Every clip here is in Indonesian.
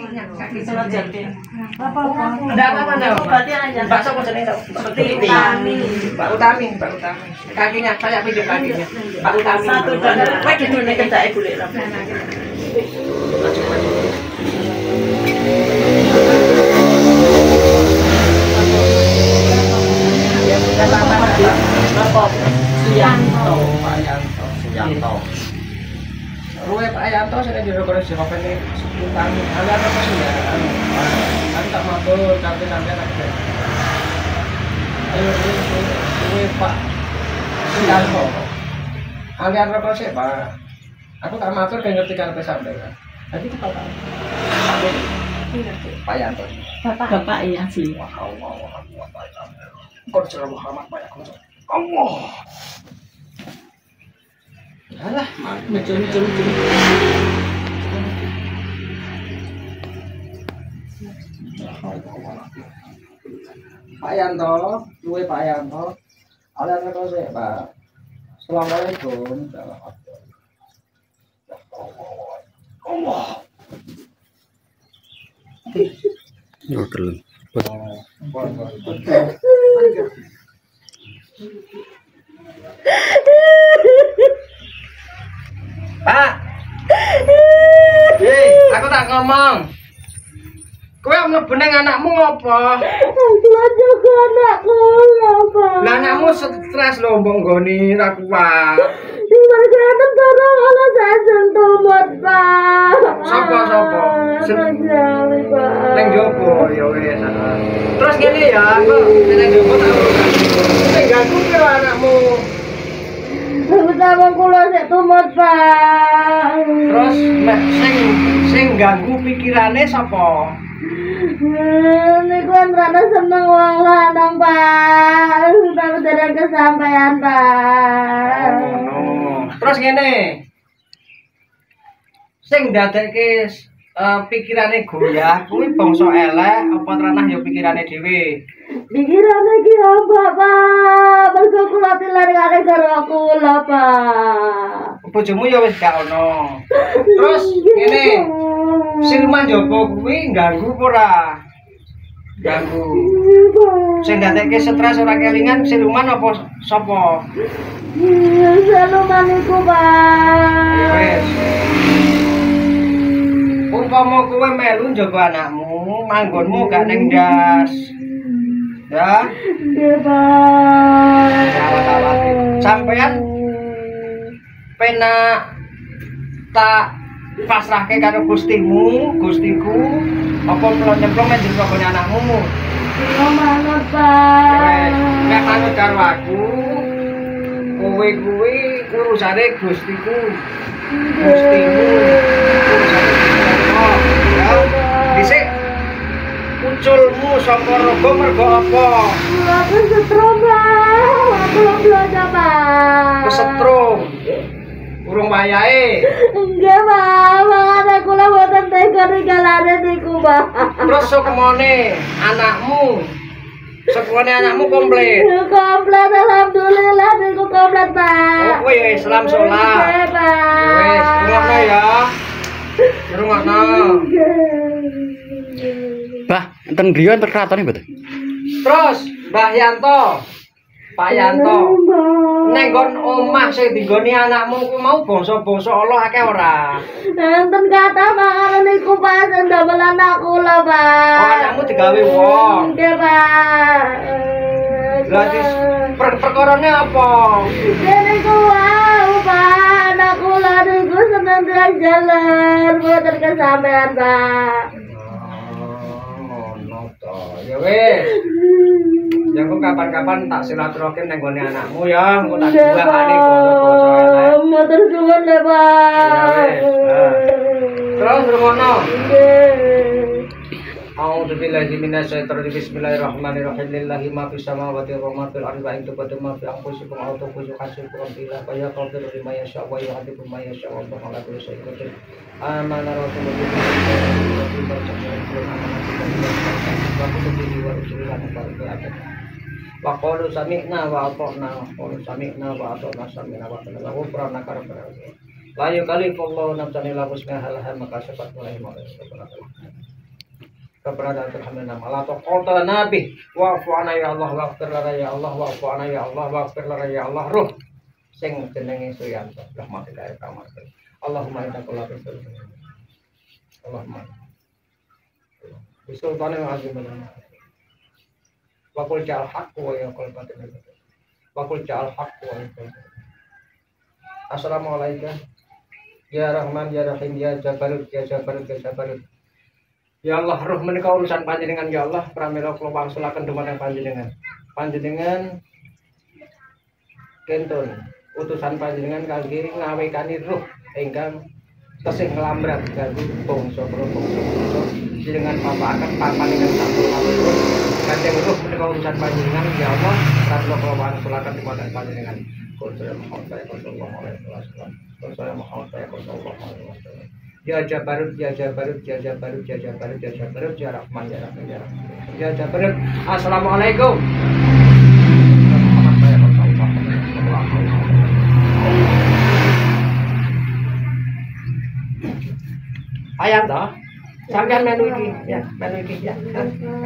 Enggak apa-apa. Bakso kok jenenge seperti ini. Pak Utami. Kakinya saya pinjam kakinya. Pak Utami. Satu dan kowe didune kendake golek. Suyanto. Ruwe Pak Yanto saya jero karo siapa ini sepulutan. Alian apa sih ya? Kan tak matur tapi sampean ada. Ayo ruwe Pak Suyanto. Alian apa sih Pak? Aku tak matur kan ngerti kan sampean. Jadi kita tahu. Pak Yanto. Bapak iya asli. Kau cerah Muhammad banyak Allah. Alah, Macam. Pak Yanto, luwe Pak Yanto. Alian apa sih Pak? Assalamualaikum. Allah. Ya keren. Pak. Aku tak ngomong. Kowe mlebu ning anakmu apa? Aku jaga anakku apa? Lah anakmu stres lho mbok nggoni ra kuat. Di mana barang ana sajen tomat, Pak. Sapa? Senjali, Pak. Ning jopo ya wis. Terus ngene ya, aku ning jopo tak urus. Nek ganggu karo anakmu. Sama kula sik tomat, Pak. Terus nek sing ganggu pikirane sapa? Niku rada seneng wong lanang, Pak. Tapi tidak kesampaian, Pak. Terus ngene. Sing dadekke pikirane goyah kuwi bangsa elek apa ranah ya pikirane dhewe. Pikirane iki apa, Pak? Mergo kula dilarikake karo kula, Pak. Bojomu ya wis gak ono. Terus ngene. Siluman jopo kuwi ganggu ora? Ganggu. Sing dadekke stres ora kelingan siluman apa sapa? Siluman iku, Pak. Wis. Umpama kowe melu njaga anakmu, manggonmu gak ning ndas. Ya. Nggih, Pak. Sampeyan penak tak pasrahke karo gustiku apa nyemplung nang jero kene anakmu. Iya manut, Pak. Nek manut karo aku, kowe kuwi urusane gustiku. Gustimu. Ya, dhisik uculmu saka raga mergo apa? Kula kesetrum, Pak. Kula belajar, Pak. Kesetrum. Urung wayahe. Enggak, Pak. Makanya kula boten tega ninggalane niku, Pak. Terus sukmane anakmu. Sukmane anakmu komplit. Komplit, alhamdulillah niku komplit, Pak. Oh, kowe ya Islam sholat. Nggih, Pak. Wis, rungokno ya. Rungokno. Bah, enten griya enten kratone mboten? Terus Mbah Yanto. Pak Yanto. Nek nggon omah sing dinggoni anakmu ku mau bangsa-bangsa Allah akeh ora? Enten kata makane niku Pak ndamel anak kula, Pak. Oh, anakmu digawe wong. Nggih, Pak. Berarti perkarane apa? Dene ku wau, Pak. Anak kula niku seneng jalan, mboten kesampean, Pak. Ngono to. Ya wis. Ya engko kapan-kapan tak silaturahim nang gone anakmu ya, engko tak duwakane basa-basa elek. Matur suwun le, Pak. Ya wis. Terus rungono. Nggih. A'udzu billahi minasyaitonir rajim. Bismillahirrahmanirrahim. Lillahi ma fis samawati wa ma fil ardi wa in tubdu ma fi anfusikum aw tukhfuhu yuhasibkum bihi wa yaghfiru liman yasha wa yu'adhibu man yasha wa huwa ala kulli shay'in qadir. Amana rasulullah wa qalu sami'na wa ata'na wa ata'na sami'na wa ata'na wa ghufrana karabbana la yukallifu Allahu nafsan illa wus'aha maka sifat mulai keberadaan terhamil nama la taqata nabi wa'fu ana ya Allah waghfir lana ya Allah wa'fu ana ya Allah waghfir lana ya Allah ruh sing jenenge Suyanto rahmatika ya kamar Allahumma innaka la tusul Allahumma bisultanil azim wa qul ja'al haqqu wa yaqul batil wa qul ja'al haqqu wa yaqul assalamualaikum ya Rahman ya Rahim ya Jabarut ya Jabarut ya Jabarut. Ya Allah, roh menika urusan panjenengan ya Allah, pramila kula wangsulaken dumateng panjenengan. Panjenengan kentun utusan panjenengan kangge ngawekani roh ingkang tesih nglambrat kangge bangsa jenengan papaaken papan ingkang sampun kawula. Kanjeng roh menika urusan panjenengan ya Allah, pramila kula wangsulaken dumateng panjenengan. Qul Muhammad sallallahu alaihi wasallam. Qul Muhammad sallallahu alaihi wasallam. Ya Jabarut, ya Jabarut, ya Jabarut, ya Jabarut, ya Jabarut, ya Rahman, ya Rahman, ya Rahman, ya Jabarut. Assalamualaikum. Ayam toh, sampean melu iki, ya, melu iki ya.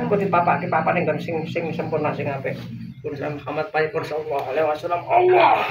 Aku dipapak ning sing sempurna sing apik. Muhammad sallallahu alaihi wasallam. Allah.